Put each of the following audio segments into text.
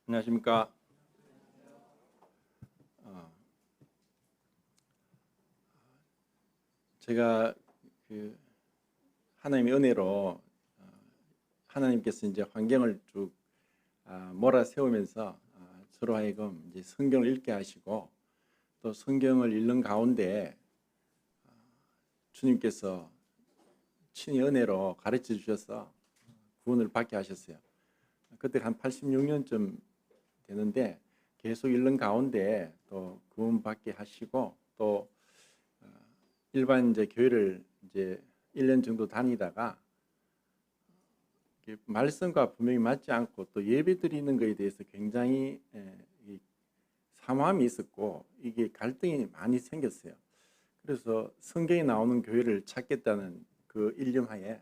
안녕하십니까. 어, 제가 그 하나님의 은혜로 하나님께서 이제 환경을 쭉 몰아 세우면서 저로 하여금 이제 성경을 읽게 하시고 또 성경을 읽는 가운데 주님께서 친히 은혜로 가르쳐 주셔서 구원을 받게 하셨어요. 그때 한 86년쯤 되는데 계속 읽는 가운데 또 구원 받게 하시고 또 일반 이제 교회를 이제 1년 정도 다니다가 말씀과 분명히 맞지 않고 또 예배 드리는 것에 대해서 굉장히 사모함이 있었고 이게 갈등이 많이 생겼어요. 그래서 성경에 나오는 교회를 찾겠다는 그 일념하에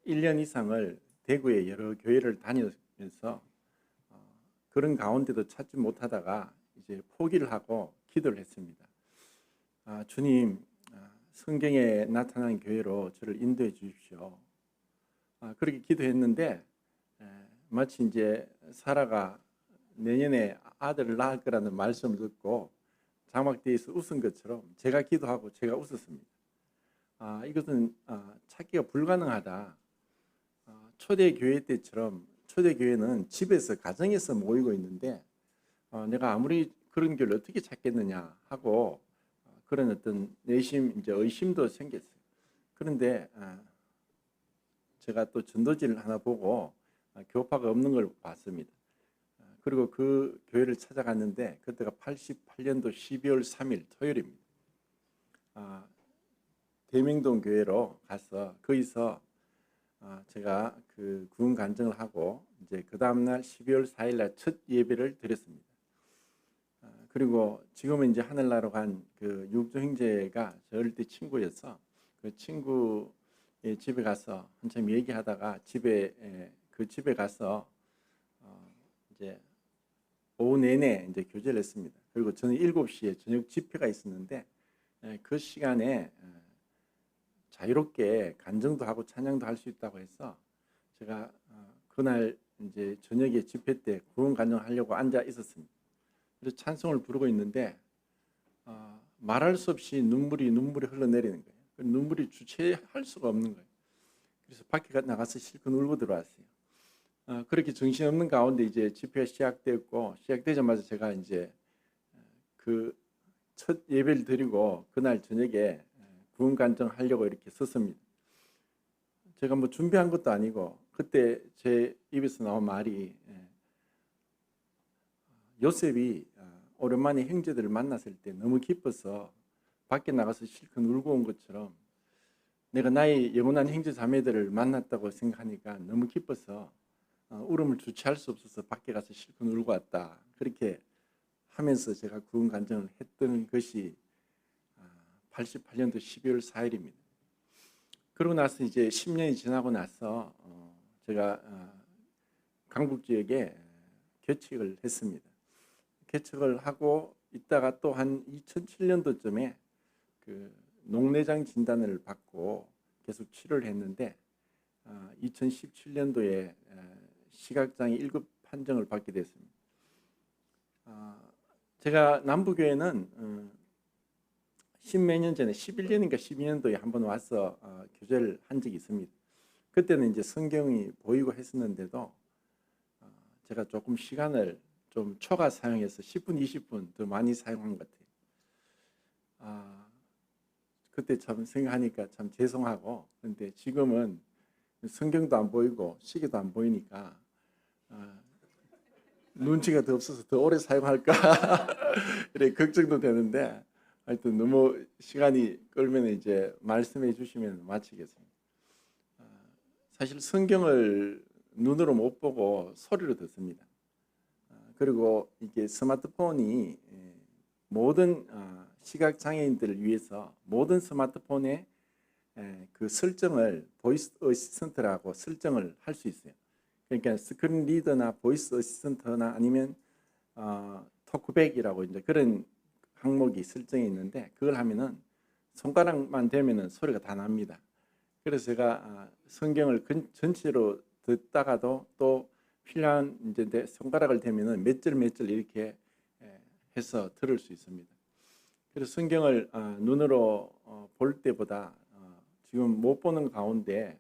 1년 이상을 대구의 여러 교회를 다니면서 그런 가운데도 찾지 못하다가 이제 포기를 하고 기도를 했습니다. 주님, 성경에 나타난 교회로 저를 인도해 주십시오. 그렇게 기도했는데 마치 이제 사라가 내년에 아들을 낳을 거라는 말씀을 듣고 자막대에서 웃은 것처럼 제가 기도하고 제가 웃었습니다. 이것은 찾기가 불가능하다. 초대교회 때처럼 초대교회는 집에서 가정에서 모이고 있는데 내가 아무리 그런 교회를 어떻게 찾겠느냐 하고 그런 어떤 내심 이제 의심도 생겼어요. 그런데 제가 또 전도지를 하나 보고 교파가 없는 걸 봤습니다. 그리고 그 교회를 찾아갔는데 그때가 88년도 12월 3일 토요일입니다. 대명동 교회로 가서 거기서 제가 그 구원 간증을 하고 이제 그 다음날 12월 4일 날 첫 예배를 드렸습니다. 그리고 지금은 이제 하늘나라로 간 그 육조 형제가 저 어릴 때 친구여서 그 친구의 집에 가서 한참 얘기하다가 그 집에 가서 이제 오후 내내 이제 교제를 했습니다. 그리고 저는 7시에 저녁 집회가 있었는데 그 시간에 자유롭게 간증도 하고 찬양도 할 수 있다고 해서 제가 그날 이제 저녁에 집회 때 구원 간증하려고 앉아 있었습니다. 그래서 찬송을 부르고 있는데 말할 수 없이 눈물이 흘러내리는 거예요. 눈물이 주체할 수가 없는 거예요. 그래서 밖에 나가서 실컷 울고 들어왔어요. 그렇게 정신없는 가운데 이제 집회가 시작되었고 시작되자마자 제가 이제 그 첫 예배를 드리고 그날 저녁에 구원 간증하려고 이렇게 섰습니다. 제가 뭐 준비한 것도 아니고 그때 제 입에서 나온 말이 요셉이 오랜만에 형제들을 만났을 때 너무 기뻐서 밖에 나가서 실컷 울고 온 것처럼 내가 나의 영원한 형제 자매들을 만났다고 생각하니까 너무 기뻐서 울음을 주체할 수 없어서 밖에 가서 실컷 울고 왔다. 그렇게 하면서 제가 구원 간증을 했던 것이 88년도 12월 4일입니다. 그러고 나서 이제 10년이 지나고 나서 제가 강북 지역에 개척을 했습니다. 개척을 하고 있다가 또 한 2007년도쯤에 그 녹내장 진단을 받고 계속 치료를 했는데 2017년도에 시각장애 1급 판정을 받게 됐습니다. 제가 남부교회는 십몇 년 전에 11년인가 12년도에 한번 와서 교제를 한 적이 있습니다. 그때는 이제 성경이 보이고 했었는데도 제가 조금 시간을 좀 초과 사용해서 10분, 20분 더 많이 사용한 것 같아요. 그때 참 생각하니까 참 죄송하고, 그런데 지금은 성경도 안 보이고 시계도 안 보이니까 눈치가 더 없어서 더 오래 사용할까 그래 걱정도 되는데 하여튼 너무 시간이 끌면 이제 말씀해 주시면 마치겠습니다. 사실 성경을 눈으로 못 보고 소리로 듣습니다. 그리고 이게 스마트폰이 모든 시각장애인들을 위해서 모든 스마트폰에 그 설정을 보이스 어시스턴트라고 설정을 할 수 있어요. 그러니까 스크린 리더나 보이스 어시스턴트나 아니면 토크백이라고 이제 그런 항목이 설정이 있는데 그걸 하면은 손가락만 대면은 소리가 다 납니다. 그래서 제가 성경을 전체로 듣다가도 또 필요한 이제 내 손가락을 대면은 몇 절 몇 절 이렇게 해서 들을 수 있습니다. 그래서 성경을 눈으로 볼 때보다 지금 못 보는 가운데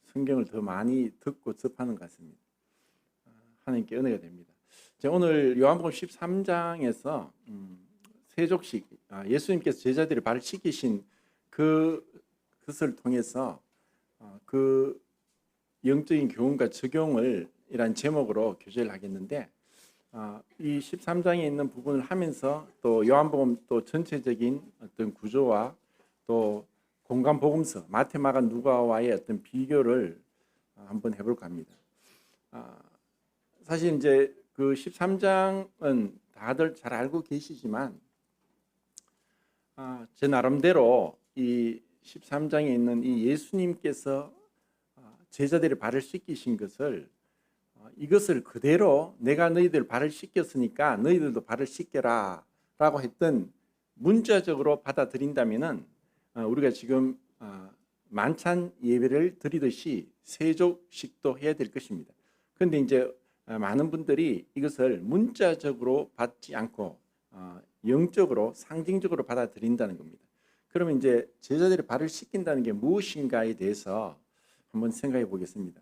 성경을 더 많이 듣고 접하는 것 같습니다. 하나님께 은혜가 됩니다. 제가 오늘 요한복음 13장에서 세족식, 예수님께서 제자들이 발을 씻기신 그것을 통해서 그 영적인 교훈과 적용을 이란 제목으로 교제를 하겠는데, 이 13장에 있는 부분을 하면서 또 요한복음 또 전체적인 어떤 구조와 또 공간 복음서 마태, 마가, 누가와의 어떤 비교를 한번 해볼까 합니다. 사실 이제 그 13장은 다들 잘 알고 계시지만 제 나름대로 이 13장에 있는 이 예수님께서 제자들의 발을 씻기신 것을 이것을 그대로 내가 너희들 발을 씻겼으니까 너희들도 발을 씻겨라 라고 했던 문자적으로 받아들인다면은 우리가 지금 만찬 예배를 드리듯이 세족식도 해야 될 것입니다. 그런데 이제 많은 분들이 이것을 문자적으로 받지 않고 영적으로 상징적으로 받아들인다는 겁니다. 그러면 이제 제자들의 발을 씻긴다는 게 무엇인가에 대해서 한번 생각해 보겠습니다.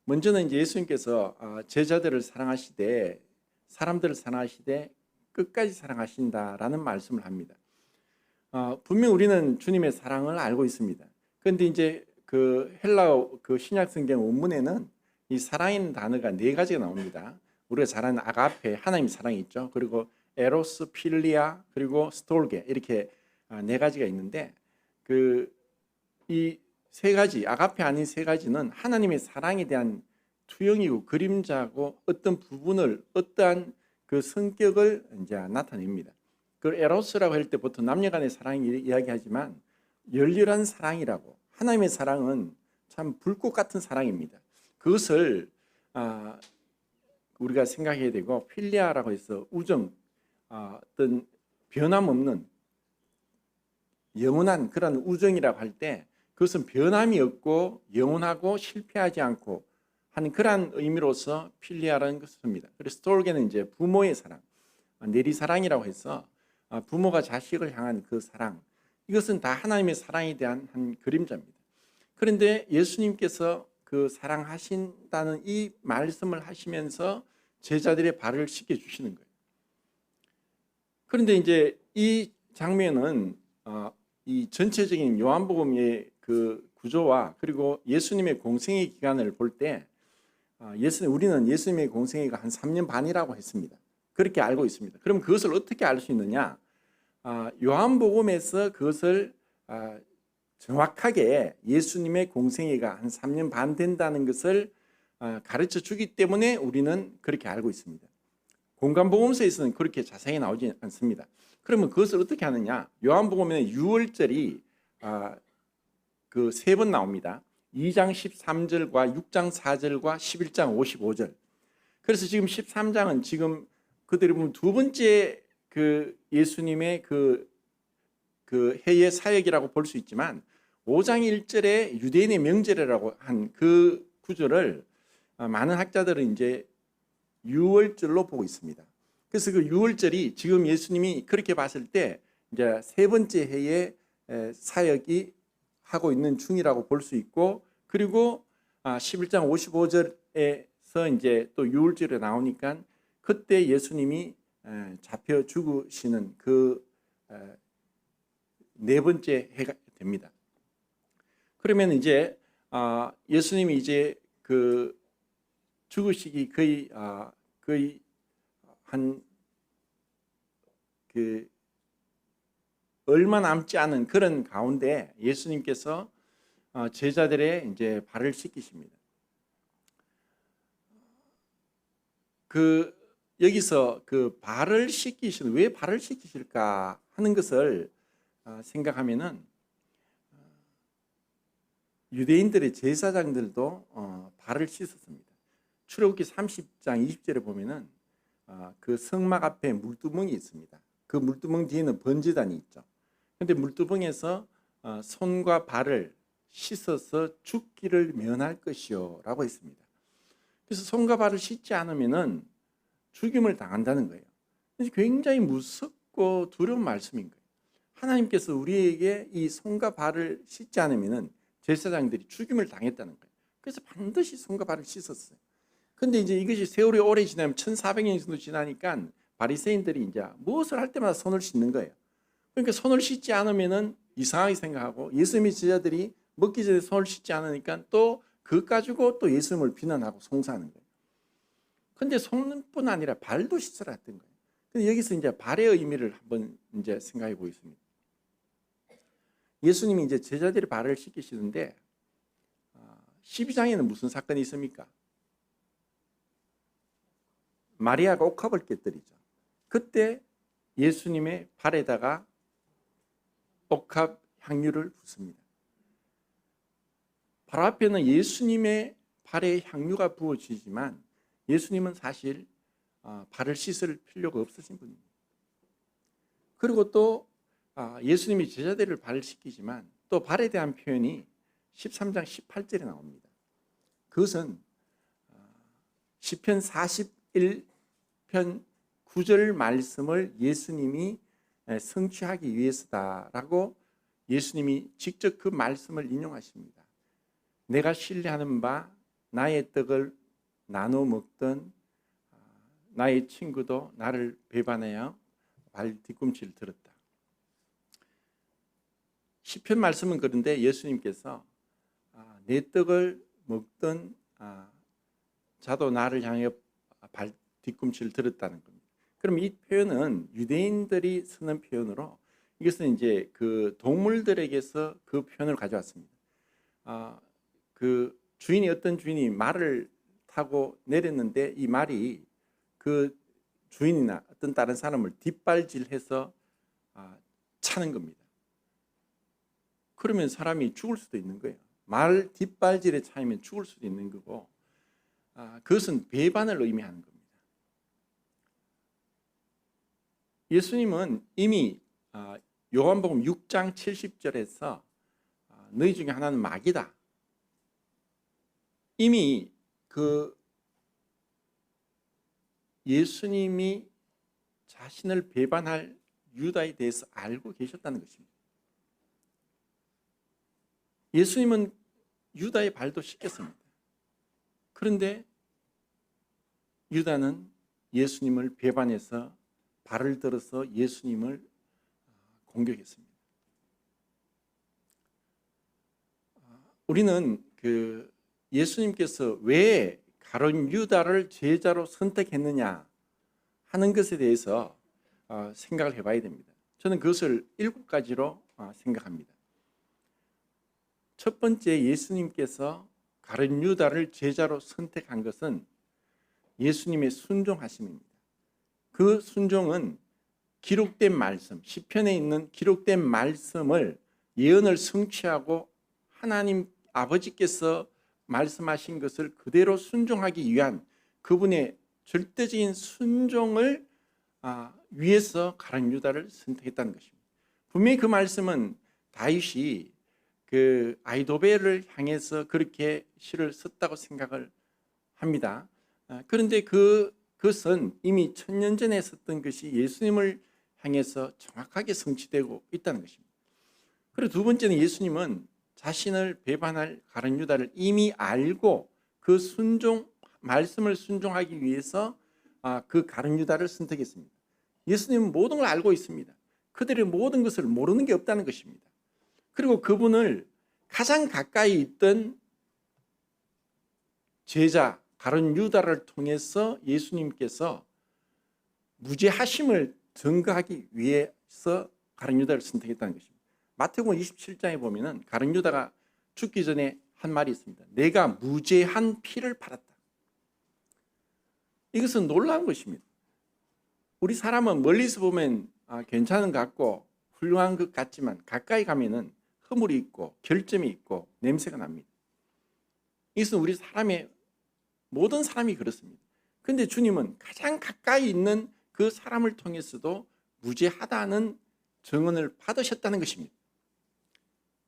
먼저는 이제 예수님께서 제자들을 사랑하시되 사람들을 사랑하시되 끝까지 사랑하신다라는 말씀을 합니다. 분명 우리는 주님의 사랑을 알고 있습니다. 그런데 이제 그 헬라어 그 신약 성경 원문에는 이 사랑이라는 단어가 네 가지가 나옵니다. 우리가 잘 아는 아가페, 하나님의 사랑이 있죠. 그리고 에로스, 필리아, 그리고 스톨게, 이렇게 네 가지가 있는데 이 세 가지, 아가페 아닌 세 가지는 하나님의 사랑에 대한 투영이고 그림자고 어떤 부분을, 어떠한 그 성격을 이제 나타냅니다. 그 에로스라고 할 때 보통 남녀간의 사랑을 이야기하지만 열렬한 사랑이라고, 하나님의 사랑은 참 불꽃 같은 사랑입니다. 그것을 우리가 생각해야 되고, 필리아라고 해서 우정, 어떤 변함없는 영원한 그런 우정이라고 할 때 그것은 변함이 없고 영원하고 실패하지 않고 하는 그런 의미로서 필리아라는 것입니다. 그래서 스톨게는 이제 부모의 사랑, 내리사랑이라고 해서 부모가 자식을 향한 그 사랑, 이것은 다 하나님의 사랑에 대한 한 그림자입니다. 그런데 예수님께서 그 사랑하신다는 이 말씀을 하시면서 제자들의 발을 씻겨 주시는 거예요. 그런데 이제 이 장면은 이 전체적인 요한복음의 그 구조와 그리고 예수님의 공생의 기간을 볼 때 우리는 예수님의 공생애가 한 3년 반이라고 했습니다. 그렇게 알고 있습니다. 그럼 그것을 어떻게 알 수 있느냐? 요한복음에서 그것을 정확하게 예수님의 공생애가 한 3년 반 된다는 것을 가르쳐 주기 때문에 우리는 그렇게 알고 있습니다. 공간복음서에서는 그렇게 자세히 나오지 않습니다. 그러면 그것을 어떻게 하느냐? 요한복음에는 유월절이 그 세 번 나옵니다. 2장 13절과 6장 4절과 11장 55절. 그래서 지금 13장은 지금 그들이 보면 두 번째 그 예수님의 그 해의 사역이라고 볼 수 있지만 5장 1절에 유대인의 명절이라고 한 그 구절을 많은 학자들은 이제 유월절로 보고 있습니다. 그래서 그 유월절이 지금 예수님이 그렇게 봤을 때 이제 세 번째 해의 사역이 하고 있는 중이라고 볼 수 있고, 그리고 11장 55절에서 이제 또 유월절에 나오니까 그때 예수님이 잡혀 죽으시는 그 네 번째 해가 됩니다. 그러면 이제 예수님이 이제 그 죽으시기 거의 한 그 얼마 남지 않은 그런 가운데 예수님께서 제자들의 이제 발을 씻기십니다. 여기서 그 발을 씻기시는, 왜 발을 씻기실까 하는 것을 생각하면은 유대인들의 제사장들도 발을 씻었습니다. 출애굽기 30장 20절에 보면은 그 성막 앞에 물두멍이 있습니다. 그 물두멍 뒤에는 번제단이 있죠. 그런데 물두멍에서 손과 발을 씻어서 죽기를 면할 것이요 라고 했습니다. 그래서 손과 발을 씻지 않으면은 죽임을 당한다는 거예요. 그래서 굉장히 무섭고 두려운 말씀인 거예요. 하나님께서 우리에게 이 손과 발을 씻지 않으면은 제사장들이 죽임을 당했다는 거예요. 그래서 반드시 손과 발을 씻었어요. 근데 이제 이것이 세월이 오래 지나면 1400년 정도 지나니까 바리새인들이 이제 무엇을 할 때마다 손을 씻는 거예요. 그러니까 손을 씻지 않으면은 이상하게 생각하고 예수님의 제자들이 먹기 전에 손을 씻지 않으니까 또 그것 가지고 또 예수님을 비난하고 송사하는 거예요. 근데 손뿐 아니라 발도 씻으라 했던 거예요. 근데 여기서 이제 발의 의미를 한번 이제 생각해 보겠습니다. 예수님이 이제 제자들의 발을 씻기시는데 12장에는 무슨 사건이 있습니까? 마리아가 옥합을 깨뜨리죠. 그때 예수님의 발에다가 옥합 향유를 붓습니다. 바로 앞에는 예수님의 발에 향유가 부어지지만 예수님은 사실 발을 씻을 필요가 없으신 분입니다. 그리고 또 예수님이 제자들을 발을 씻기지만 또 발에 대한 표현이 13장 18절에 나옵니다. 그것은 시편 41편 9절 말씀을 예수님이 성취하기 위해서다라고 예수님이 직접 그 말씀을 인용하십니다. 내가 신뢰하는 바 나의 떡을 나눠 먹던 나의 친구도 나를 배반하여 발 뒤꿈치를 들었다. 시편 말씀은 그런데 예수님께서 내 떡을 먹던 자도 나를 향해 발 뒤꿈치를 들었다는 겁니다. 그럼 이 표현은 유대인들이 쓰는 표현으로 이것은 이제 그 동물들에게서 그 표현을 가져왔습니다. 그 주인이 어떤 주인이 말을 타고 내렸는데 이 말이 그 주인이나 어떤 다른 사람을 뒷발질해서 차는 겁니다. 그러면 사람이 죽을 수도 있는 거예요. 말 뒷발질에 차이면 죽을 수도 있는 거고 그것은 배반을 의미하는 겁니다. 예수님은 이미 요한복음 6장 70절에서 너희 중에 하나는 마귀다. 이미 그 예수님이 자신을 배반할 유다에 대해서 알고 계셨다는 것입니다. 예수님은 유다의 발도 씻겼습니다. 그런데 유다는 예수님을 배반해서 발을 들어서 예수님을 공격했습니다. 우리는 그 예수님께서 왜 가룟 유다를 제자로 선택했느냐 하는 것에 대해서 생각을 해봐야 됩니다. 저는 그것을 7가지로 생각합니다. 첫 번째, 예수님께서 가룟 유다를 제자로 선택한 것은 예수님의 순종하심입니다. 그 순종은 기록된 말씀, 시편에 있는 기록된 말씀을 예언을 성취하고 하나님 아버지께서 말씀하신 것을 그대로 순종하기 위한 그분의 절대적인 순종을 위해서 가룟 유다를 선택했다는 것입니다. 분명히 그 말씀은 다윗이 그 아히도벨을 향해서 그렇게 시를 썼다고 생각을 합니다. 그런데 그것은 이미 1000년 전에 썼던 것이 예수님을 향해서 정확하게 성취되고 있다는 것입니다. 그리고 두 번째는 예수님은 자신을 배반할 가룟 유다를 이미 알고 그 말씀을 순종하기 위해서 그 가룟 유다를 선택했습니다. 예수님은 모든 걸 알고 있습니다. 그들의 모든 것을 모르는 게 없다는 것입니다. 그리고 그분을 가장 가까이 있던 제자 가룟 유다를 통해서 예수님께서 무죄하심을 증거하기 위해서 가룟 유다를 선택했다는 것입니다. 마태복음 27장에 보면은 가룟 유다가 죽기 전에 한 말이 있습니다. 내가 무죄한 피를 팔았다. 이것은 놀라운 것입니다. 우리 사람은 멀리서 보면 괜찮은 것 같고 훌륭한 것 같지만 가까이 가면은 허물이 있고 결점이 있고 냄새가 납니다. 이것은 우리 사람의 모든 사람이 그렇습니다. 그런데 주님은 가장 가까이 있는 그 사람을 통해서도 무죄하다는 증언을 받으셨다는 것입니다.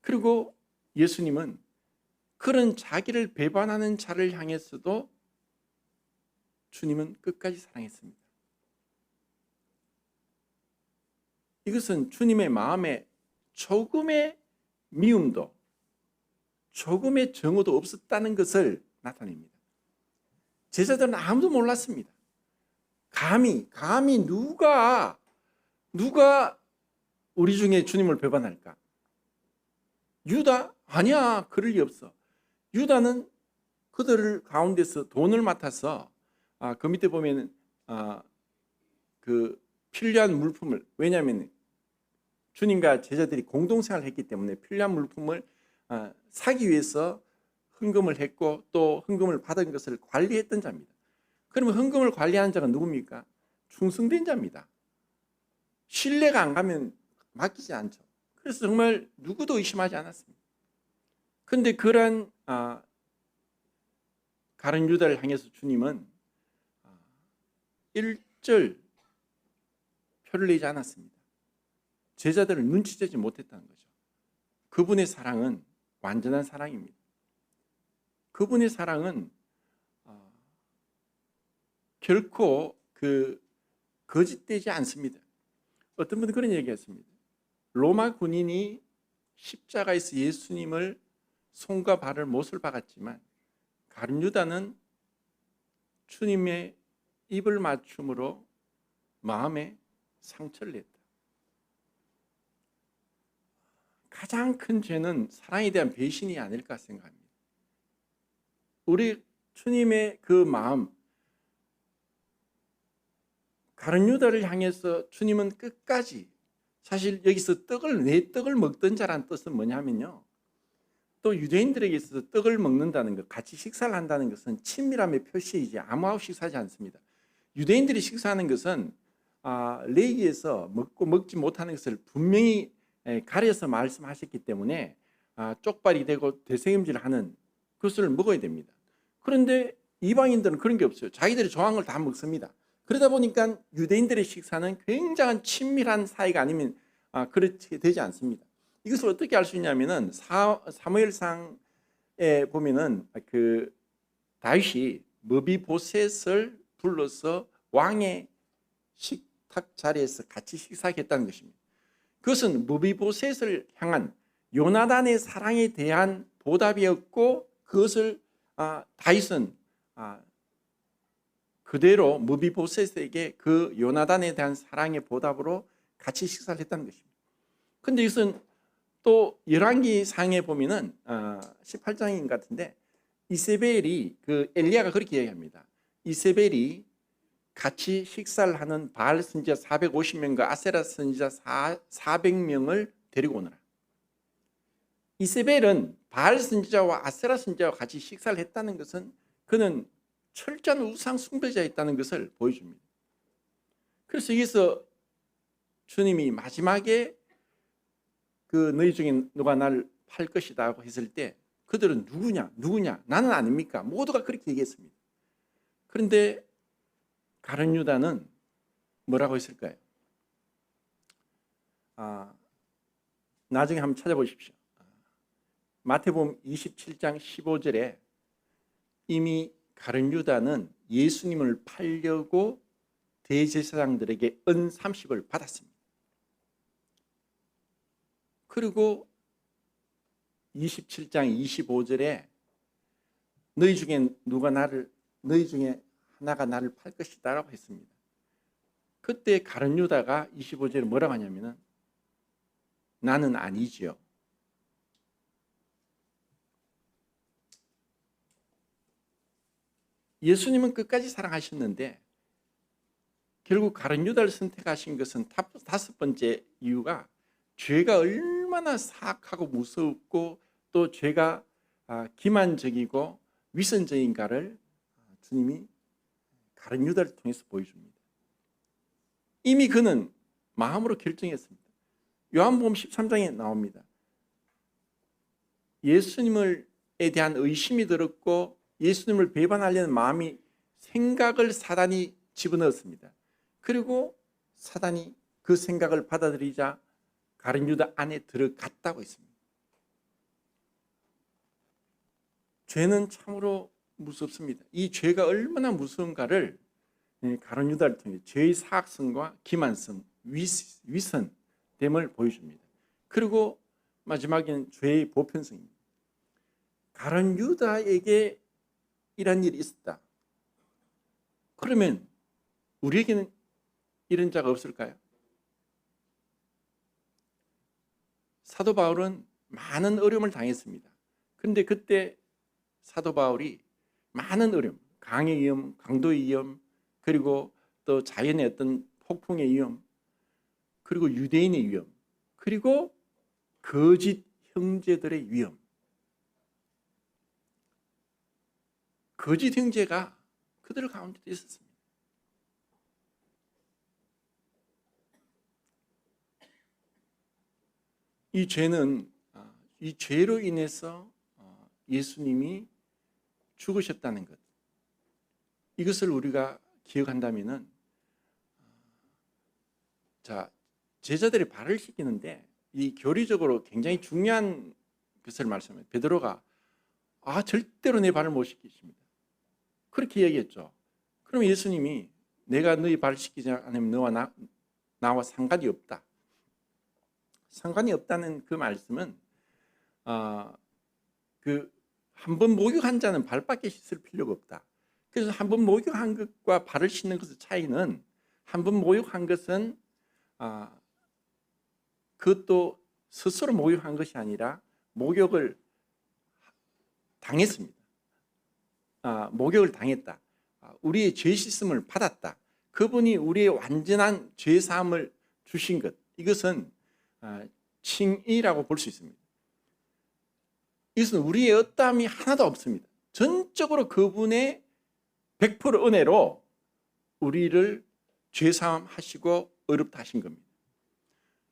그리고 예수님은 그런 자기를 배반하는 자를 향해서도 주님은 끝까지 사랑했습니다. 이것은 주님의 마음에 조금의 미움도 조금의 정오도 없었다는 것을 나타냅니다. 제자들은 아무도 몰랐습니다. 감히 누가 우리 중에 주님을 배반할까? 유다? 아니야, 그럴 리 없어. 유다는 그들 가운데서 돈을 맡아서 그 밑에 보면 그 필요한 물품을, 왜냐하면 주님과 제자들이 공동생활을 했기 때문에 필요한 물품을 사기 위해서 헌금을 했고 또 헌금을 받은 것을 관리했던 자입니다. 그러면 헌금을 관리하는 자가 누굽니까? 충성된 자입니다. 신뢰가 안 가면 맡기지 않죠. 그래서 정말 누구도 의심하지 않았습니다. 그런데 그러한 가룟 유다를 향해서 주님은 일절 표를 내지 않았습니다. 제자들을 눈치채지 못했다는 거죠. 그분의 사랑은 완전한 사랑입니다. 그분의 사랑은 결코 거짓되지 않습니다. 어떤 분은 그런 얘기했습니다. 로마 군인이 십자가에서 예수님을 손과 발을 못을 박았지만 가룟 유다는 주님의 입을 맞춤으로 마음에 상처를 냈다. 가장 큰 죄는 사랑에 대한 배신이 아닐까 생각합니다. 우리 주님의 그 마음, 가룟 유다를 향해서 주님은 끝까지, 사실 여기서 내 떡을 먹던 자라는 뜻은 뭐냐면요, 또 유대인들에게 있어서 떡을 먹는다는 것, 같이 식사를 한다는 것은 친밀함의 표시이지 아무하고 식사하지 않습니다. 유대인들이 식사하는 것은 레위기에서 먹고 먹지 못하는 것을 분명히 가려서 말씀하셨기 때문에 쪽발이 되고 되새김질하는 그것을 먹어야 됩니다. 그런데 이방인들은 그런 게 없어요. 자기들이 좋아하는 걸 다 먹습니다. 그러다 보니까 유대인들의 식사는 굉장한 친밀한 사이가 아니면 그렇게 되지 않습니다. 이것을 어떻게 알 수 있냐면은 사무엘상에 보면은 그 다윗이 머비보셋을 불러서 왕의 식탁 자리에서 같이 식사했다는 것입니다. 그것은 머비보셋을 향한 요나단의 사랑에 대한 보답이었고, 그것을 다윗은 그대로 머비보셋에게 그 요나단에 대한 사랑의 보답으로 같이 식사를 했다는 것입니다. 그런데 이것은 또 열왕기상에 보면은 18장인 같은데, 이세벨이 엘리야가 그렇게 얘기합니다. 이세벨이 같이 식사를 하는 바알 선지자 450명과 아세라 선지자 400명을 데리고 오너라. 이세벨은 바알 선지자와 아세라 선지자와 같이 식사를 했다는 것은 그는 철저한 우상 숭배자였다는 것을 보여줍니다. 그래서 여기서 주님이 마지막에 너희 중에 누가 나를 팔 것이다 하고 했을 때 그들은 누구냐 나는 아닙니까? 모두가 그렇게 얘기했습니다. 그런데 가룟 유다는 뭐라고 했을까요? 나중에 한번 찾아보십시오. 마태복음 27장 15절에 이미 가룟 유다는 예수님을 팔려고 대제사장들에게 은 30을 받았습니다. 그리고 27장 25절에 너희 중에 하나가 나를 팔 것이다 라고 했습니다. 그때 가룟 유다가 25절에 뭐라고 하냐면은 나는 아니지요. 예수님은 끝까지 사랑하셨는데 결국 가룟 유다를 선택하신 것은 다섯 번째 이유가 죄가 얼마나 사악하고 무섭고 또 죄가 기만적이고 위선적인가를 주님이 가룟 유다를 통해서 보여줍니다. 이미 그는 마음으로 결정했습니다. 요한복음 13장에 나옵니다. 예수님에 대한 의심이 들었고 예수님을 배반하려는 마음이 생각을 사단이 집어넣었습니다. 그리고 사단이 그 생각을 받아들이자 가룟 유다 안에 들어갔다고 했습니다. 죄는 참으로 무섭습니다. 이 죄가 얼마나 무서운가를 가룟 유다를 통해 죄의 사악성과 기만성, 위선됨을 보여줍니다. 그리고 마지막에는 죄의 보편성입니다. 가룟 유다에게 이런 일이 있었다. 그러면 우리에게는 이런 자가 없을까요? 사도 바울은 많은 어려움을 당했습니다. 그런데 그때 사도 바울이 많은 어려움, 강의 위험, 강도의 위험, 그리고 또 자연의 어떤 폭풍의 위험, 그리고 유대인의 위험, 그리고 거짓 형제들의 위험. 거짓 형제가 그들 가운데도 있었습니다. 이 죄는 이 죄로 인해서 예수님이 죽으셨다는 것, 이것을 우리가 기억한다면은, 자, 제자들이 발을 씻기는데 이 교리적으로 굉장히 중요한 것을 말씀해요. 베드로가 절대로 내 발을 못 씻기십니다. 그렇게 얘기했죠. 그럼 예수님이 내가 너희 발을 씻기지 않으면 너와 나와 상관이 없다. 상관이 없다는 그 말씀은 한 번 목욕한 자는 발밖에 씻을 필요가 없다. 그래서 한 번 목욕한 것과 발을 씻는 것의 차이는, 한 번 목욕한 것은 그것도 스스로 목욕한 것이 아니라 목욕을 당했습니다. 목욕을 당했다. 우리의 죄 씻음을 받았다. 그분이 우리의 완전한 죄 사함을 주신 것, 이것은 칭의라고 볼 수 있습니다. 이것은 우리의 어떠함이 하나도 없습니다. 전적으로 그분의 100% 은혜로 우리를 죄 사함하시고 어렵다 하신 겁니다.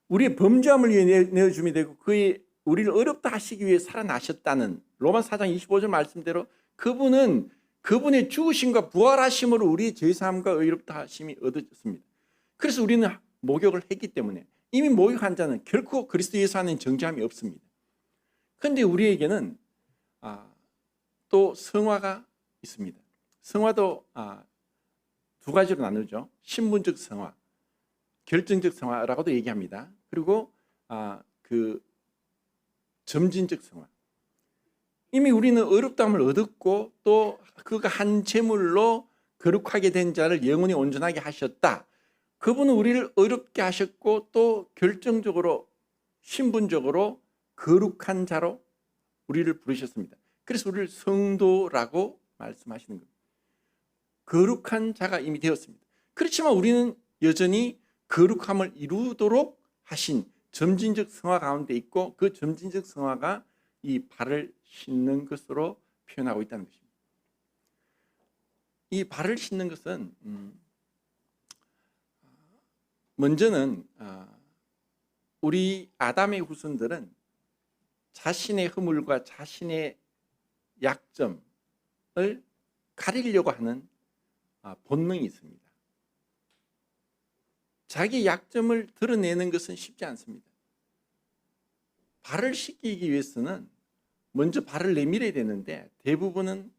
우리의 범죄함을 위해 내어줌이 되고 그의 우리를 어렵다 하시기 위해 살아나셨다는 로마서 4장 25절 말씀대로 그분은 그분의 죽으심과 부활하심으로 우리의 죄사함과 의롭다 하심이 얻어졌습니다. 그래서 우리는 목욕을 했기 때문에 이미 목욕한 자는 결코 그리스도 예수 안에 정죄함이 없습니다. 그런데 우리에게는 또 성화가 있습니다. 성화도 두 가지로 나누죠. 신분적 성화, 결정적 성화라고도 얘기합니다. 그리고 점진적 성화. 이미 우리는 의롭다함을 얻었고 또 그가 한 제물로 거룩하게 된 자를 영원히 온전하게 하셨다. 그분은 우리를 의롭게 하셨고 또 결정적으로 신분적으로 거룩한 자로 우리를 부르셨습니다. 그래서 우리를 성도라고 말씀하시는 겁니다. 거룩한 자가 이미 되었습니다. 그렇지만 우리는 여전히 거룩함을 이루도록 하신 점진적 성화 가운데 있고, 그 점진적 성화가 이 발을 씻는 것으로 표현하고 있다는 것입니다. 이 발을 씻는 것은 먼저는 우리 아담의 후손들은 자신의 허물과 자신의 약점을 가리려고 하는 본능이 있습니다. 자기 약점을 드러내는 것은 쉽지 않습니다. 발을 씻기기 위해서는 먼저 발을 내밀어야 되는데 대부분은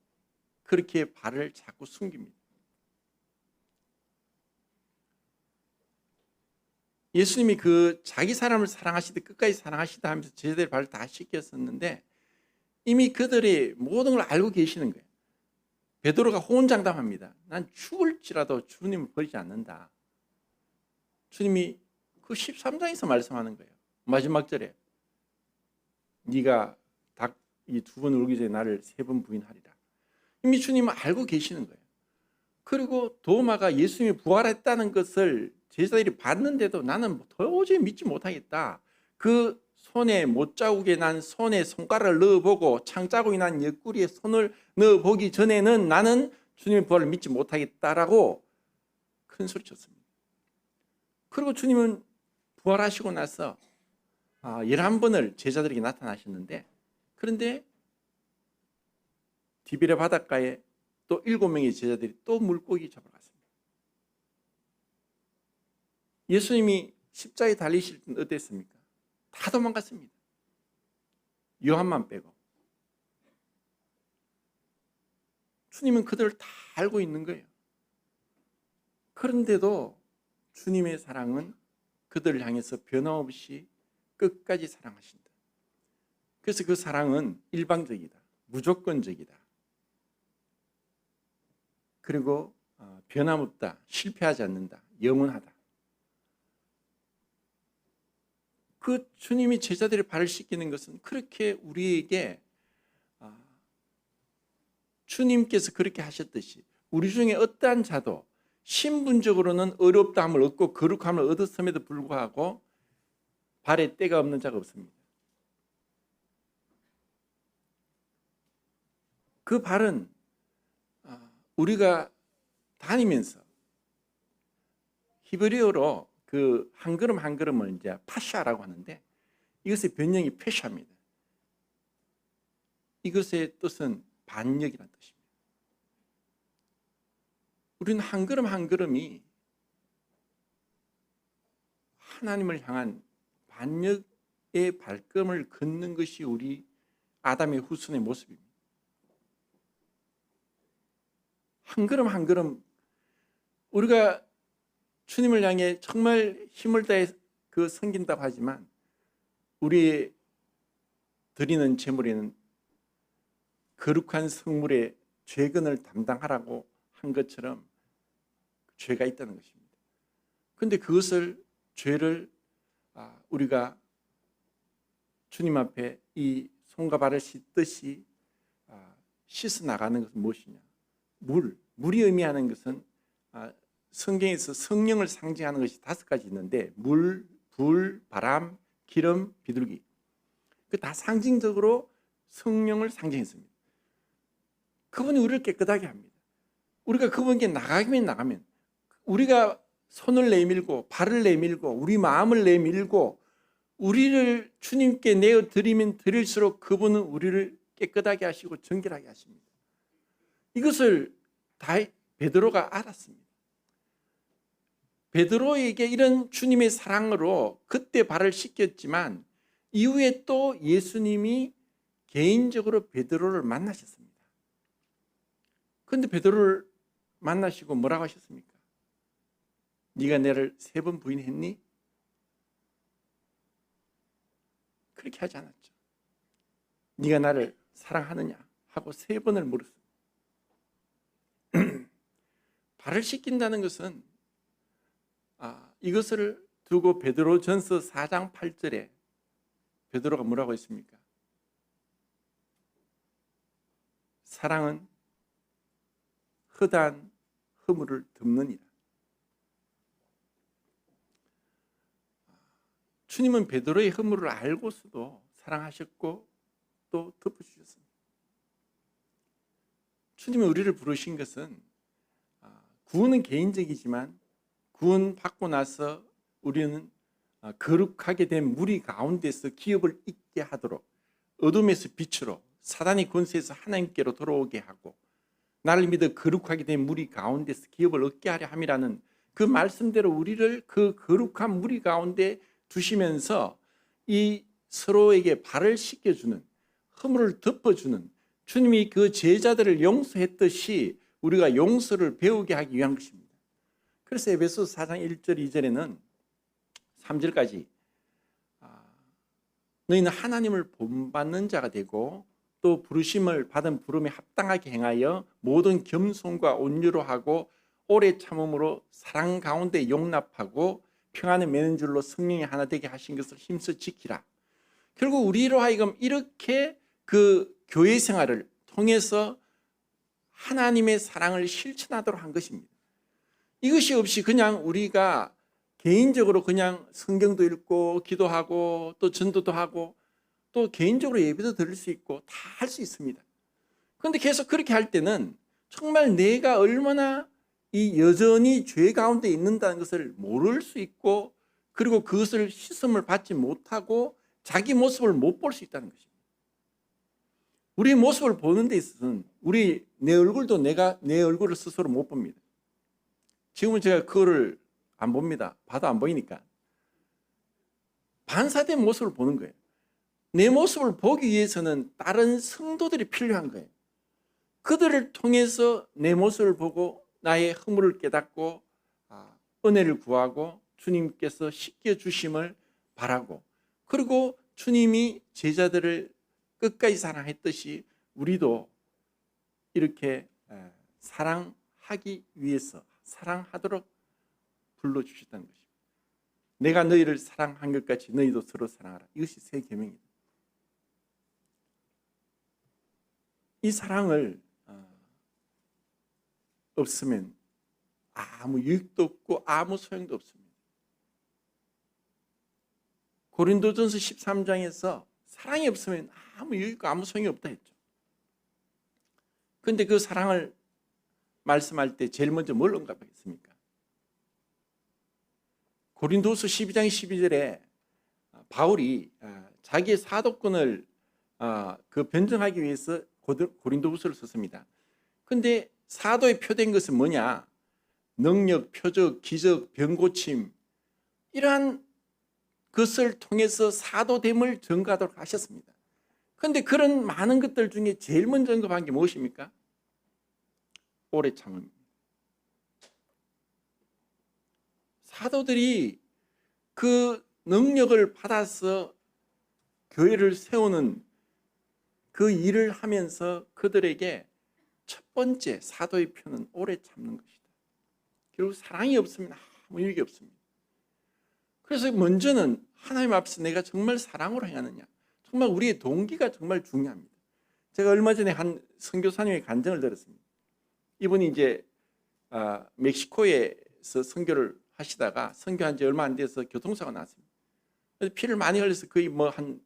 그렇게 발을 자꾸 숨깁니다. 예수님이 자기 사람을 사랑하시듯 끝까지 사랑하시다 하면서 제자들의 발을 다 씻겼었는데 이미 그들이 모든 걸 알고 계시는 거예요. 베드로가 호언장담합니다. 난 죽을지라도 주님을 버리지 않는다. 주님이 그 13장에서 말씀하는 거예요. 마지막 절에 네가 닭 이 두 번 울기 전에 나를 3번 부인하리라. 이미 주님은 알고 계시는 거예요. 그리고 도마가 예수님이 부활했다는 것을 제자들이 봤는데도 나는 도저히 믿지 못하겠다. 그 손에 못자국에 난 손에 손가락을 넣어보고 창자국이 난 옆구리에 손을 넣어보기 전에는 나는 주님의 부활을 믿지 못하겠다라고 큰 소리 쳤습니다. 그리고 주님은 부활하시고 나서 11번을 제자들에게 나타나셨는데, 그런데 디베랴 바닷가에 또 7명의 제자들이 또 물고기 잡으러 갔습니다. 예수님이 십자가에 달리실 때 어땠습니까? 다 도망갔습니다. 요한만 빼고. 주님은 그들을 다 알고 있는 거예요. 그런데도 주님의 사랑은 그들을 향해서 변함없이 끝까지 사랑하신다. 그래서 그 사랑은 일방적이다. 무조건적이다. 그리고 변함없다. 실패하지 않는다. 영원하다. 그 주님이 제자들의 발을 씻기는 것은 그렇게 우리에게 주님께서 그렇게 하셨듯이 우리 중에 어떠한 자도 신분적으로는 어렵다함을 얻고 거룩함을 얻었음에도 불구하고 발에 때가 없는 자가 없습니다. 그 발은 우리가 다니면서 히브리어로 그 한 걸음 한 걸음을 이제 파샤라고 하는데 이것의 변형이 페샤입니다. 이것의 뜻은 반역이라는 뜻입니다. 우리는 한 걸음 한 걸음이 하나님을 향한 반역의 발걸음을 걷는 것이 우리 아담의 후손의 모습입니다. 한 걸음 한 걸음 우리가 주님을 향해 정말 힘을 다해 섬긴다고 하지만 우리 드리는 제물에는 거룩한 성물의 죄근을 담당하라고 한 것처럼 죄가 있다는 것입니다. 그런데 그것을 죄를 우리가 주님 앞에 이 손과 발을 씻듯이 씻어 나가는 것은 무엇이냐? 물이 의미하는 것은 성경에서 성령을 상징하는 것이 5가지 있는데 물, 불, 바람, 기름, 비둘기 그 다 상징적으로 성령을 상징했습니다. 그분이 우리를 깨끗하게 합니다. 우리가 그분께 나가면 우리가 손을 내밀고 발을 내밀고 우리 마음을 내밀고 우리를 주님께 내어드리면 드릴수록 그분은 우리를 깨끗하게 하시고 정결하게 하십니다. 이것을 다 베드로가 알았습니다. 베드로에게 이런 주님의 사랑으로 그때 발을 씻겼지만 이후에 또 예수님이 개인적으로 베드로를 만나셨습니다. 그런데 베드로를 만나시고 뭐라고 하셨습니까? 네가 나를 3번 부인했니? 그렇게 하지 않았죠. 네가 나를 사랑하느냐 하고 3번을 물었습니다. 발을 씻긴다는 것은 이것을 두고 베드로전서 4장 8절에 베드로가 뭐라고 했습니까? 사랑은 허다한 허물을 덮느니라. 주님은 베드로의 허물을 알고서도 사랑하셨고 또 덮어주셨습니다. 주님이 우리를 부르신 것은 구원은 개인적이지만 구원 받고 나서 우리는 거룩하게 된 무리 가운데서 기업을 있게 하도록 어둠에서 빛으로 사단의 권세에서 하나님께로 돌아오게 하고 나를 믿어 거룩하게 된 무리 가운데서 기업을 얻게 하려 함이라는 그 말씀대로 우리를 그 거룩한 무리 가운데 두시면서 이 서로에게 발을 씻겨주는 허물을 덮어주는 주님이 그 제자들을 용서했듯이 우리가 용서를 배우게 하기 위한 것입니다. 그래서 에베소서 4장 1절 2절에는 3절까지 너희는 하나님을 본받는 자가 되고 또 부르심을 받은 부름에 합당하게 행하여 모든 겸손과 온유로 하고 오래 참음으로 사랑 가운데 용납하고 평안을 맺는 줄로 성령이 하나 되게 하신 것을 힘써 지키라. 결국 우리로 하여금 이렇게 그 교회 생활을 통해서 하나님의 사랑을 실천하도록 한 것입니다. 이것이 없이 그냥 우리가 개인적으로 그냥 성경도 읽고 기도하고 또 전도도 하고 또 개인적으로 예배도 드릴 수 있고 다 할 수 있습니다. 그런데 계속 그렇게 할 때는 정말 내가 얼마나 이 여전히 죄 가운데 있는다는 것을 모를 수 있고 그리고 그것을 시험을 받지 못하고 자기 모습을 못 볼 수 있다는 것입니다. 우리의 모습을 보는 데 있어서는 내 얼굴도 내가 내 얼굴을 스스로 못 봅니다. 지금은 제가 그거를 안 봅니다. 봐도 안 보이니까. 반사된 모습을 보는 거예요. 내 모습을 보기 위해서는 다른 성도들이 필요한 거예요. 그들을 통해서 내 모습을 보고 나의 허물을 깨닫고 은혜를 구하고 주님께서 씻겨주심을 바라고, 그리고 주님이 제자들을 끝까지 사랑했듯이 우리도 이렇게 사랑하기 위해서 사랑하도록 불러주셨다는 것입니다. 내가 너희를 사랑한 것 같이 너희도 서로 사랑하라. 이것이 새 계명이다. 이 사랑을 없으면 아무 유익도 없고 아무 소용도 없습니다. 고린도전서 13장에서 사랑이 없으면 아무 유익고 아무 소용이 없다 했죠. 그런데 그 사랑을 말씀할 때 제일 먼저 뭘 언급하겠습니까? 고린도서 12장 12절에 바울이 자기의 사도권을 변증하기 위해서 고린도후서를 썼습니다. 그런데 사도에 표된 것은 뭐냐? 능력, 표적, 기적, 병고침, 이러한 것을 통해서 사도됨을 증거하도록 하셨습니다. 그런데 그런 많은 것들 중에 제일 먼저 언급한 게 무엇입니까? 오래 참음입니다. 사도들이 그 능력을 받아서 교회를 세우는 그 일을 하면서 그들에게 첫 번째 사도의 표는 오래 참는 것이다. 결국 사랑이 없으면 아무 유익이 없습니다. 그래서 먼저는 하나님 앞에서 내가 정말 사랑으로 행하느냐, 정말 우리의 동기가 정말 중요합니다. 제가 얼마 전에 한 선교사님의 간증을 들었습니다. 이분이 이제 멕시코에서 선교를 하시다가 선교한 지 얼마 안 돼서 교통사고가 났습니다. 그래서 피를 많이 흘려서 거의 한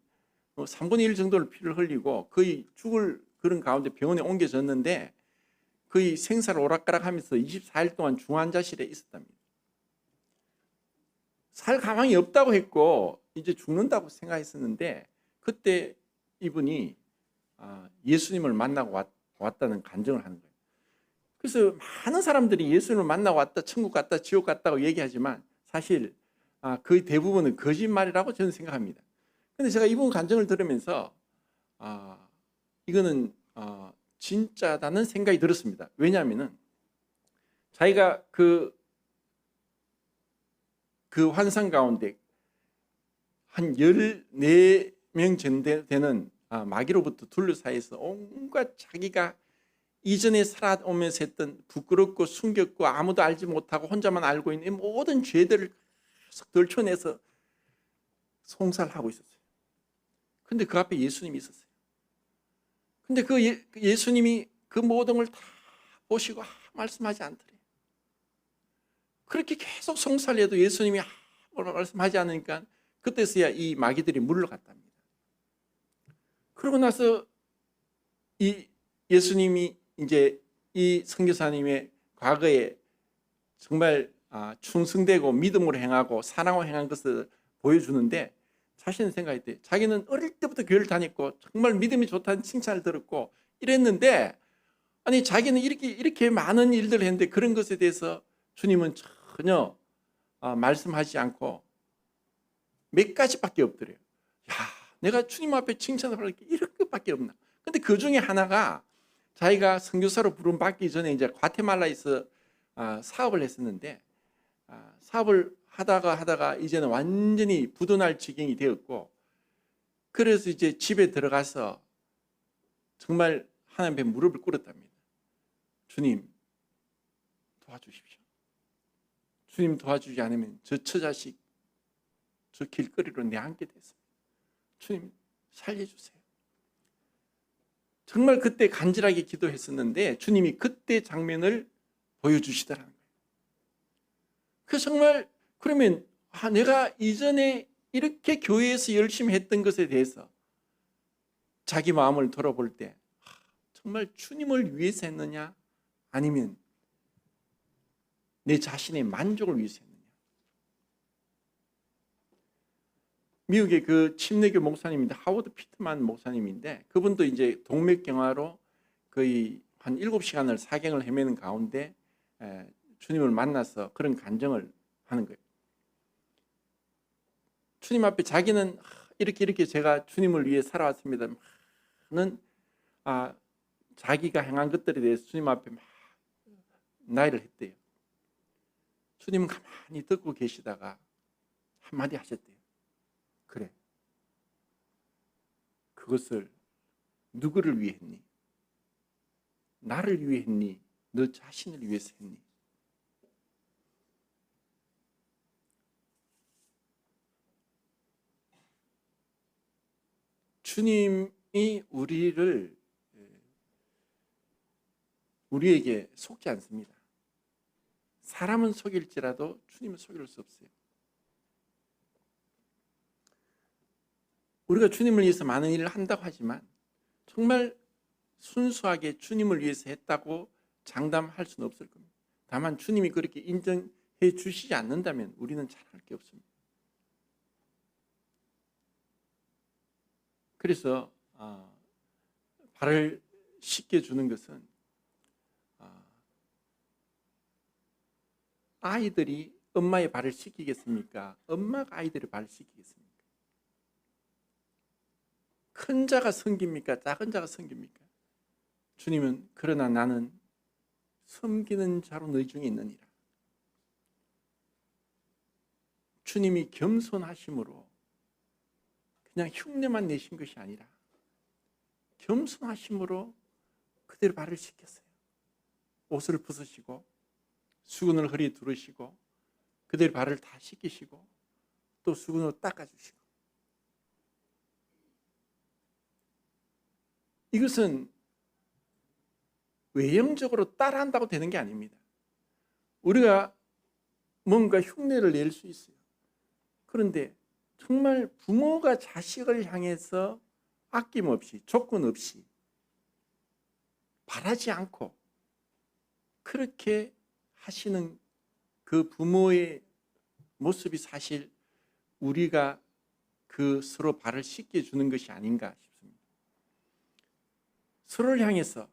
3분의 1 정도를 피를 흘리고 거의 죽을 그런 가운데 병원에 옮겨졌는데 거의 생사를 오락가락하면서 24일 동안 중환자실에 있었답니다. 살 가망이 없다고 했고 이제 죽는다고 생각했었는데 그때 이분이 예수님을 만나고 왔다는 간증을 하는 거예요. 그래서 많은 사람들이 예수님을 만나고 왔다, 천국 갔다, 지옥 갔다고 얘기하지만 사실 거의 대부분은 거짓말이라고 저는 생각합니다. 그런데 제가 이분 간증을 들으면서 이거는 진짜다는 생각이 들었습니다. 왜냐하면 자기가 그 환상 가운데 한 14명 정도 되는 마귀로부터 둘러싸여서 온갖 자기가 이전에 살아오면서 했던 부끄럽고 숨겼고 아무도 알지 못하고 혼자만 알고 있는 이 모든 죄들을 계속 들춰내서 송살하고 있었어요. 근데 그 앞에 예수님이 있었어요. 근데 그 예수님이 그 모든 걸 다 보시고 말씀하지 않더래요. 그렇게 계속 송살해도 예수님이 말씀하지 않으니까 그때서야 이 마귀들이 물러갔답니다. 그러고 나서 이 예수님이 이제 이 선교사님의 과거에 정말 충성되고 믿음으로 행하고 사랑으로 행한 것을 보여주는데 자신은 생각했대요. 자기는 어릴 때부터 교회를 다녔고 정말 믿음이 좋다는 칭찬을 들었고 이랬는데 아니 자기는 이렇게 많은 일들을 했는데 그런 것에 대해서 주님은 전혀 말씀하지 않고 몇 가지밖에 없더래요. 야, 내가 주님 앞에 칭찬을 받을 게 이런 것밖에 없나. 근데 그 중에 하나가 자기가 선교사로 부름 받기 전에 이제 과테말라에서 사업을 했었는데 사업을 하다가 이제는 완전히 부도날 지경이 되었고 그래서 이제 집에 들어가서 정말 하나님 앞에 무릎을 꿇었답니다. 주님 도와주십시오. 주님 도와주지 않으면 저 처자식 저 길거리로 내앉게 됐습니다. 주님 살려주세요. 정말 그때 간절하게 기도했었는데 주님이 그때 장면을 보여주시더라는 거예요. 그래서 정말 그러면 내가 이전에 이렇게 교회에서 열심히 했던 것에 대해서 자기 마음을 돌아볼 때 정말 주님을 위해서 했느냐 아니면 내 자신의 만족을 위해서 했느냐. 미국의 그 침례교 목사님인데 하워드 피트만 목사님인데 그분도 이제 동맥경화로 거의 한 7시간을 사경을 헤매는 가운데 주님을 만나서 그런 간증을 하는 거예요. 주님 앞에 자기는 이렇게 제가 주님을 위해 살아왔습니다. 는 자기가 행한 것들에 대해서 주님 앞에 막 나이를 했대요. 주님은 가만히 듣고 계시다가 한마디 하셨대요. 그래, 그것을 누구를 위해 했니? 나를 위해 했니? 너 자신을 위해서 했니? 주님이 우리에게 속지 않습니다. 사람은 속일지라도 주님은 속일 수 없어요. 우리가 주님을 위해서 많은 일을 한다고 하지만 정말 순수하게 주님을 위해서 했다고 장담할 수는 없을 겁니다. 다만 주님이 그렇게 인정해 주시지 않는다면 우리는 잘할 게 없습니다. 그래서 발을 씻겨주는 것은 아이들이 엄마의 발을 씻기겠습니까? 엄마가 아이들의 발을 씻기겠습니까? 큰 자가 섬깁니까? 작은 자가 섬깁니까? 주님은 그러나 나는 섬기는 자로 너희 중에 있느니라. 주님이 겸손하심으로 그냥 흉내만 내신 것이 아니라 겸손하심으로 그대로 발을 씻겼어요. 옷을 벗으시고 수건을 허리에 두르시고 그대로 발을 다 씻기시고 또 수건으로 닦아주시고, 이것은 외형적으로 따라한다고 되는 게 아닙니다. 우리가 뭔가 흉내를 낼 수 있어요. 그런데 정말 부모가 자식을 향해서 아낌없이 조건 없이 바라지 않고 그렇게 하시는 그 부모의 모습이 사실 우리가 그 서로 발을 씻겨주는 것이 아닌가 싶습니다. 서로를 향해서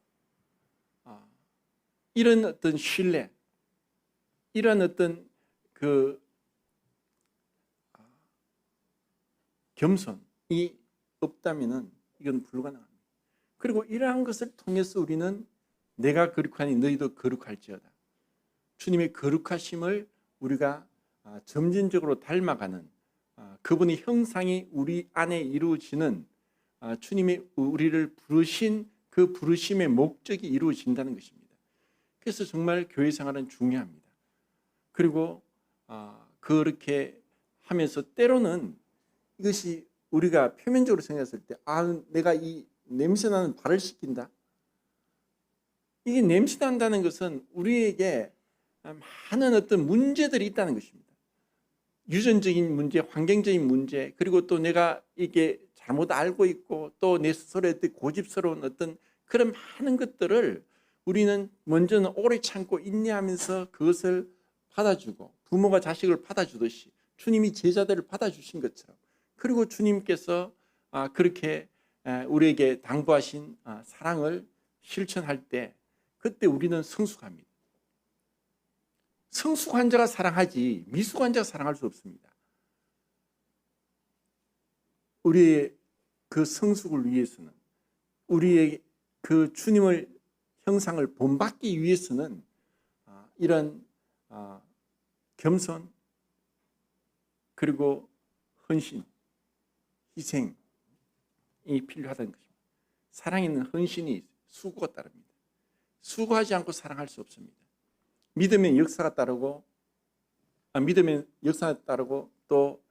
이런 어떤 신뢰, 이런 어떤 그 겸손이 없다면은 이건 불가능합니다. 그리고 이러한 것을 통해서 우리는 내가 거룩하니 너희도 거룩할지어다. 주님의 거룩하심을 우리가 점진적으로 닮아가는 그분의 형상이 우리 안에 이루어지는 주님이 우리를 부르신 그 부르심의 목적이 이루어진다는 것입니다. 그래서 정말 교회 생활은 중요합니다. 그리고 그렇게 하면서 때로는 이것이 우리가 표면적으로 생각했을 때 내가 이 냄새나는 발을 씻긴다. 이게 냄새난다는 것은 우리에게 많은 어떤 문제들이 있다는 것입니다. 유전적인 문제, 환경적인 문제, 그리고 또 내가 이게 잘못 알고 있고 또 내 스스로의 고집스러운 어떤 그런 많은 것들을 우리는 먼저는 오래 참고 인내하면서 그것을 받아주고, 부모가 자식을 받아주듯이 주님이 제자들을 받아주신 것처럼, 그리고 주님께서 그렇게 우리에게 당부하신 사랑을 실천할 때 그때 우리는 성숙합니다. 성숙한 자가 사랑하지 미숙한 자가 사랑할 수 없습니다. 우리의 그 성숙을 위해서는, 우리의 그 주님을 형상을 본받기 위해서는 이런 겸손 그리고 헌신, 희생이 필요하다는 것입니다. 사랑에는 헌신이 수고가 따릅니다. 수고하지 않고 사랑할 수 없습니다. 믿음의 역사가 따르고 또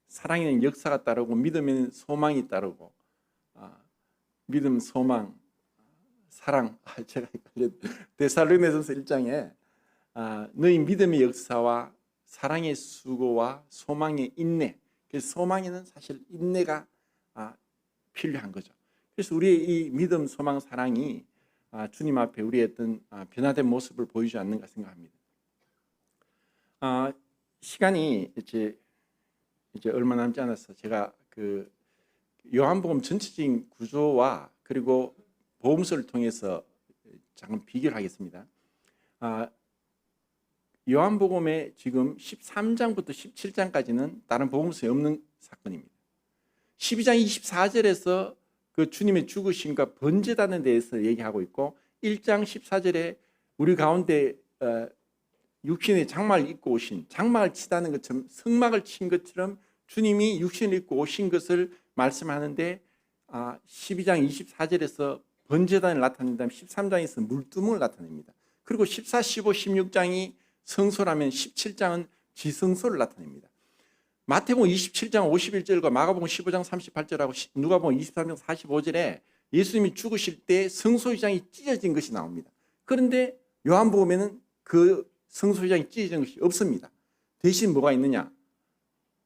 사랑에는 역사가 따르고 믿음에는 소망이 따르고 믿음, 소망, 사랑. 제가 데살로니가전서 1장에 너희 믿음의 역사와 사랑의 수고와 소망의 인내. 그래서 소망에는 사실 인내가 필요한 거죠. 그래서 우리의 이 믿음, 소망, 사랑이 주님 앞에 우리의 어떤 변화된 모습을 보이지 않는가 생각합니다. 시간이 이제 얼마 남지 않아서 제가 그 요한복음 전체적인 구조와 그리고 복음서를 통해서 잠깐 비교를 하겠습니다. 요한복음의 지금 13장부터 17장까지는 다른 복음서에 없는 사건입니다. 12장 24절에서 그 주님의 죽으심과 번제단에 대해서 얘기하고 있고, 1장 14절에 우리 가운데 육신의 장막을 입고 오신, 장막을 치다는 것처럼 성막을 친 것처럼 주님이 육신을 입고 오신 것을 말씀하는데 12장 24절에서 번제단을 나타낸다면 13장에서 물두멍을 나타냅니다. 그리고 14, 15, 16장이 성소라면 17장은 지성소를 나타냅니다. 마태복음 27장 51절과 마가복음 15장 38절하고 누가복음 23장 45절에 예수님이 죽으실 때 성소휘장이 찢어진 것이 나옵니다. 그런데 요한복음에는 그 성소휘장이 찢어진 것이 없습니다. 대신 뭐가 있느냐?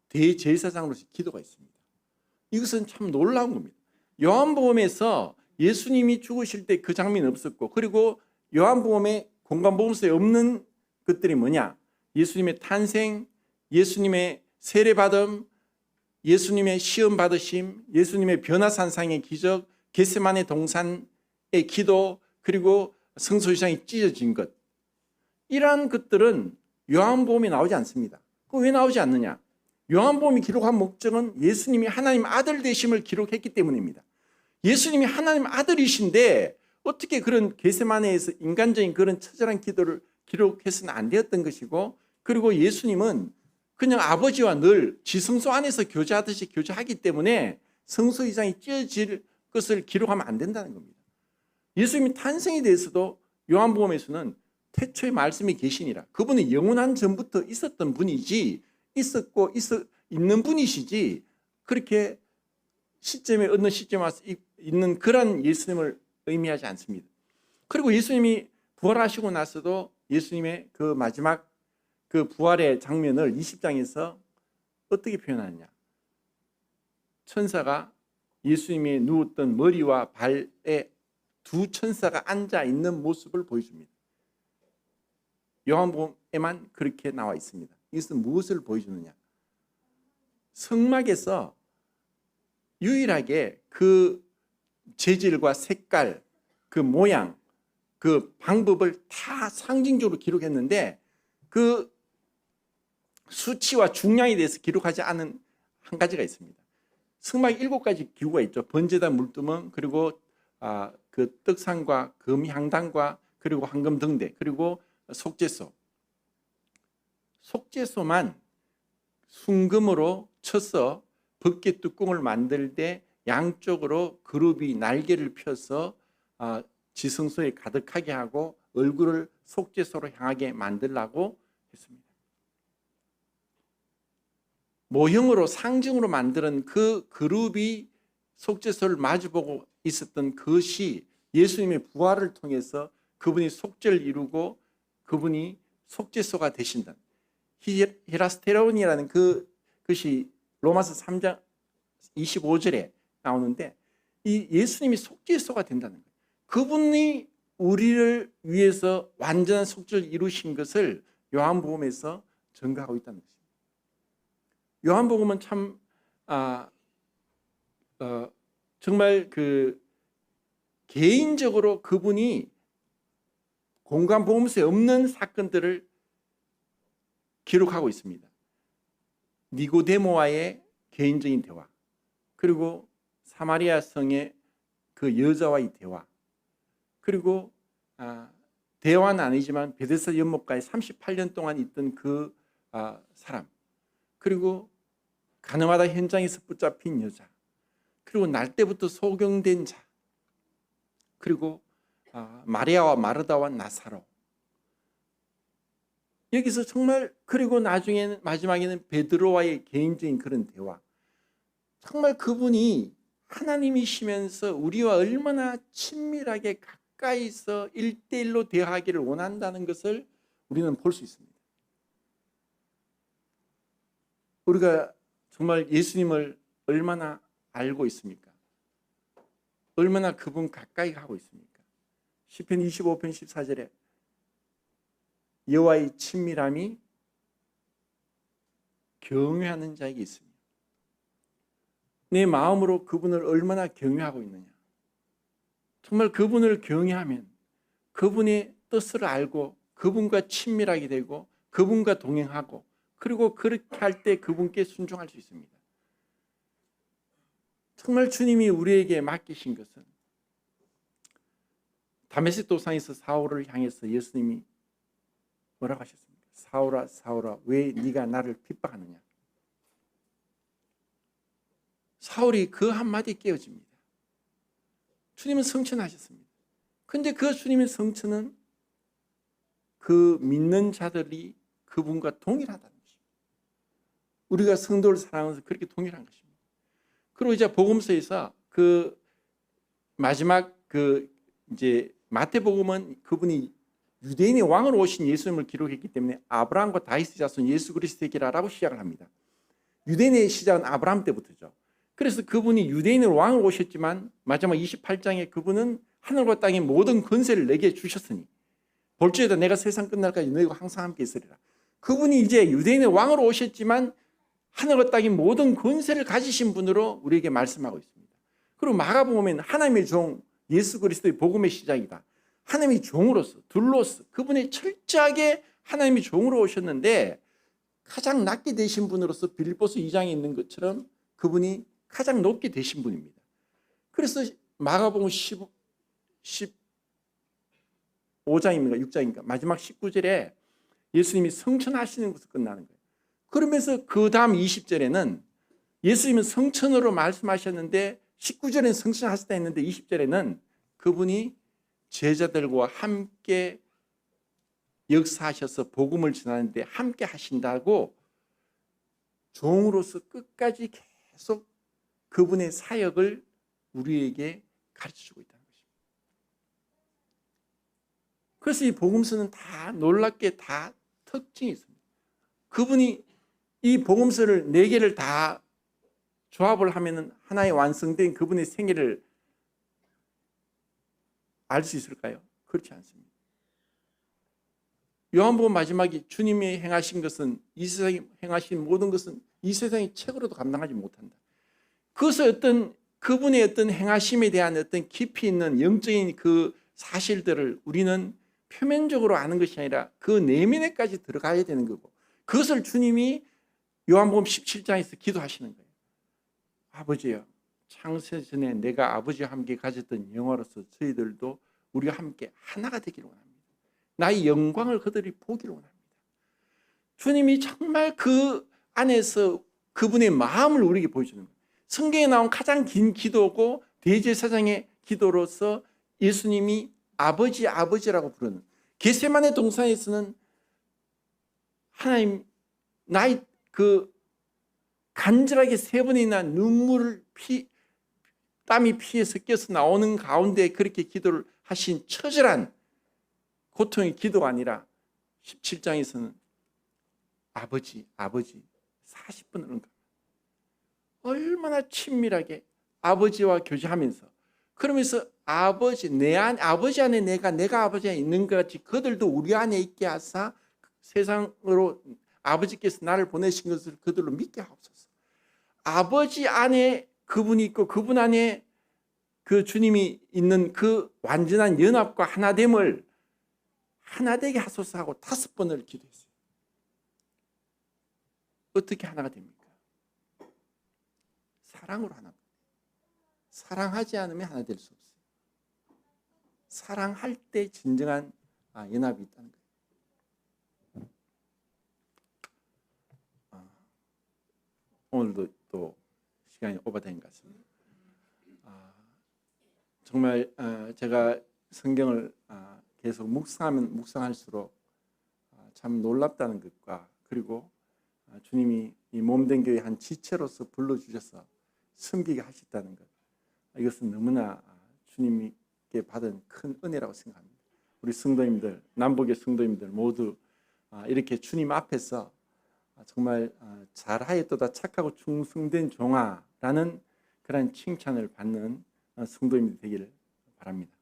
대제사장으로서 기도가 있습니다. 이것은 참 놀라운 겁니다. 요한복음에서 예수님이 죽으실 때 그 장면이 없었고, 그리고 요한복음의 공관복음서에 없는 것들이 뭐냐? 예수님의 탄생, 예수님의 세례받음, 예수님의 시험 받으심, 예수님의 변화산상의 기적, 겟세마네 동산의 기도, 그리고 성소휘장이 찢어진 것, 이러한 것들은 요한복음에 나오지 않습니다. 그 왜 나오지 않느냐? 요한복음이 기록한 목적은 예수님이 하나님 아들 되심을 기록했기 때문입니다. 예수님이 하나님 아들이신데 어떻게 그런 겟세마네에서 인간적인 그런 처절한 기도를 기록해서는 안 되었던 것이고, 그리고 예수님은 그냥 아버지와 늘 지성소 안에서 교제하듯이 교제하기 때문에 성소휘장이 찢어질 것을 기록하면 안 된다는 겁니다. 예수님의 탄생에 대해서도 요한복음에서는 태초에 말씀이 계시니라, 그분은 영원한 전부터 있었던 분이지, 있었고 있는 분이시지, 그렇게 시점에 어느 시점에 와서 있는 그런 예수님을 의미하지 않습니다. 그리고 예수님이 부활하시고 나서도 예수님의 그 마지막 그 부활의 장면을 20장에서 어떻게 표현하느냐? 천사가 예수님이 누웠던 머리와 발에 두 천사가 앉아 있는 모습을 보여줍니다. 요한복음에만 그렇게 나와 있습니다. 이것은 무엇을 보여주느냐? 성막에서 유일하게 그 재질과 색깔, 그 모양, 그 방법을 다 상징적으로 기록했는데 그 수치와 중량에 대해서 기록하지 않은 한 가지가 있습니다. 성막에 7가지 기구가 있죠. 번제단, 물두멍, 그리고 그 떡상과 금향단과 그리고 황금 등대, 그리고 속죄소. 속죄소만 순금으로 쳐서 벗개 뚜껑을 만들 때 양쪽으로 그룹이 날개를 펴서 지성소에 가득하게 하고 얼굴을 속죄소로 향하게 만들라고 했습니다. 모형으로 상징으로 만드는 그 그룹이 속죄소를 마주보고 있었던 것이 예수님의 부활을 통해서 그분이 속죄를 이루고 그분이 속죄소가 되신다. 히라스테론이라는 그것이 로마서 3장 25절에 나오는데 이 예수님이 속죄소가 된다는 거예요. 그분이 우리를 위해서 완전한 속죄를 이루신 것을 요한복음에서 증거하고 있다는 것입니다. 요한복음은 참 정말 그 개인적으로 그분이 공관복음서에 없는 사건들을 기록하고 있습니다. 니고데모와의 개인적인 대화, 그리고 사마리아 성의 그 여자와의 대화, 그리고 대화는 아니지만 베데스다 연못가에 38년 동안 있던 그 사람, 그리고 가늠하다 현장에서 붙잡힌 여자, 그리고 날 때부터 소경된 자, 그리고 마리아와 마르다와 나사로. 여기서 정말, 그리고 나중에는 마지막에는 베드로와의 개인적인 그런 대화. 정말 그분이 하나님이시면서 우리와 얼마나 친밀하게 가까이서 1대1로 대화하기를 원한다는 것을 우리는 볼 수 있습니다. 우리가 정말 예수님을 얼마나 알고 있습니까? 얼마나 그분 가까이 가고 있습니까? 시편 25편 14절에 여호와의 친밀함이 경외하는 자에게 있습니다. 내 마음으로 그분을 얼마나 경외하고 있느냐. 정말 그분을 경외하면 그분의 뜻을 알고 그분과 친밀하게 되고 그분과 동행하고, 그리고 그렇게 할 때 그분께 순종할 수 있습니다. 정말 주님이 우리에게 맡기신 것은, 다메섹 도상에서 사울을 향해서 예수님이 뭐라고 하셨습니까? 사울아 사울아 왜 네가 나를 핍박하느냐. 사울이 그 한마디에 깨어집니다. 주님은 성천하셨습니다. 근데 그 주님의 성천은 그 믿는 자들이 그분과 동일하다는 것입니다. 우리가 성도를 사랑하면서 그렇게 동일한 것입니다. 그리고 이제 복음서에서 그 마지막 그 이제 마태복음은 그분이 유대인의 왕으로 오신 예수님을 기록했기 때문에 아브라함과 다윗의 자손 예수 그리스도에게라라고 시작을 합니다. 유대인의 시작은 아브라함 때부터죠. 그래서 그분이 유대인의 왕으로 오셨지만 마지막 28장에 그분은 하늘과 땅의 모든 권세를 내게 주셨으니 볼지어다 내가 세상 끝날까지 너희와 항상 함께 있으리라. 그분이 이제 유대인의 왕으로 오셨지만 하늘과 땅의 모든 권세를 가지신 분으로 우리에게 말씀하고 있습니다. 그리고 마가복음에는 하나님의 종 예수 그리스도의 복음의 시작이다. 하나님의 종으로서 둘로서 그분의 철저하게 하나님의 종으로 오셨는데 가장 낮게 되신 분으로서 빌립보서 2장에 있는 것처럼 그분이 가장 높게 되신 분입니다. 그래서 마가복음 15장입니까? 6장입니까? 마지막 19절에 예수님이 성천하시는 것으로 끝나는 거예요. 그러면서 그 다음 20절에는 예수님은 성천으로 말씀하셨는데 19절에는 성천하셨다 했는데 20절에는 그분이 제자들과 함께 역사하셔서 복음을 전하는데 함께 하신다고 종으로서 끝까지 계속 그분의 사역을 우리에게 가르쳐주고 있다는 것입니다. 그래서 이 복음서는 다 놀랍게 다 특징이 있습니다. 그분이 이 복음서를 4개를 다 조합을 하면 하나의 완성된 그분의 생애를 알 수 있을까요? 그렇지 않습니다. 요한복음 마지막에 주님이 행하신 것은 이 세상에 행하신 모든 것은 이 세상의 책으로도 감당하지 못한다. 그것을 어떤 그분의 어떤 행하심에 대한 어떤 깊이 있는 영적인 그 사실들을 우리는 표면적으로 아는 것이 아니라 그 내면에까지 들어가야 되는 거고 그것을 주님이 요한복음 17장에서 기도하시는 거예요. 아버지여 창세 전에 내가 아버지와 함께 가졌던 영화로서 저희들도 우리가 함께 하나가 되기를 원합니다. 나의 영광을 그들이 보기를 원합니다. 주님이 정말 그 안에서 그분의 마음을 우리에게 보여주는 거예요. 성경에 나온 가장 긴 기도고 대제사장의 기도로서 예수님이 아버지 아버지라고 부르는 겟세마네 동산에서는 하나님 나의 그 간절하게 3번이나 눈물을 땀이 피에 섞여서 나오는 가운데 그렇게 기도를 하신 처절한 고통의 기도가 아니라 17장에서는 아버지 40번을 응답. 얼마나 친밀하게 아버지와 교제하면서 그러면서 아버지 안에 내가 아버지 안에 있는 것 같이 그들도 우리 안에 있게 하사 세상으로 아버지께서 나를 보내신 것을 그들로 믿게 하옵소서. 아버지 안에 그분이 있고 그분 안에 그 주님이 있는 그 완전한 연합과 하나됨을 하나되게 하소서 하고 5번을 기도했어요. 어떻게 하나가 됩니까? 사랑으로 하나. 사랑하지 않으면 하나 될 수 없어요. 사랑할 때 진정한 연합이 있다는 거예요. 오늘도 또 시간이 오버된 것 같습니다. 정말 제가 성경을 계속 묵상할수록 참 놀랍다는 것과 그리고 주님이 이 몸된 교회 한 지체로서 불러주셔서 섬기게 하셨다는 것, 이것은 너무나 주님께 받은 큰 은혜라고 생각합니다. 우리 성도님들, 남북의 성도님들 모두 이렇게 주님 앞에서 정말 잘하였도다 착하고 충성된 종아라는 그런 칭찬을 받는 성도님들이 되기를 바랍니다.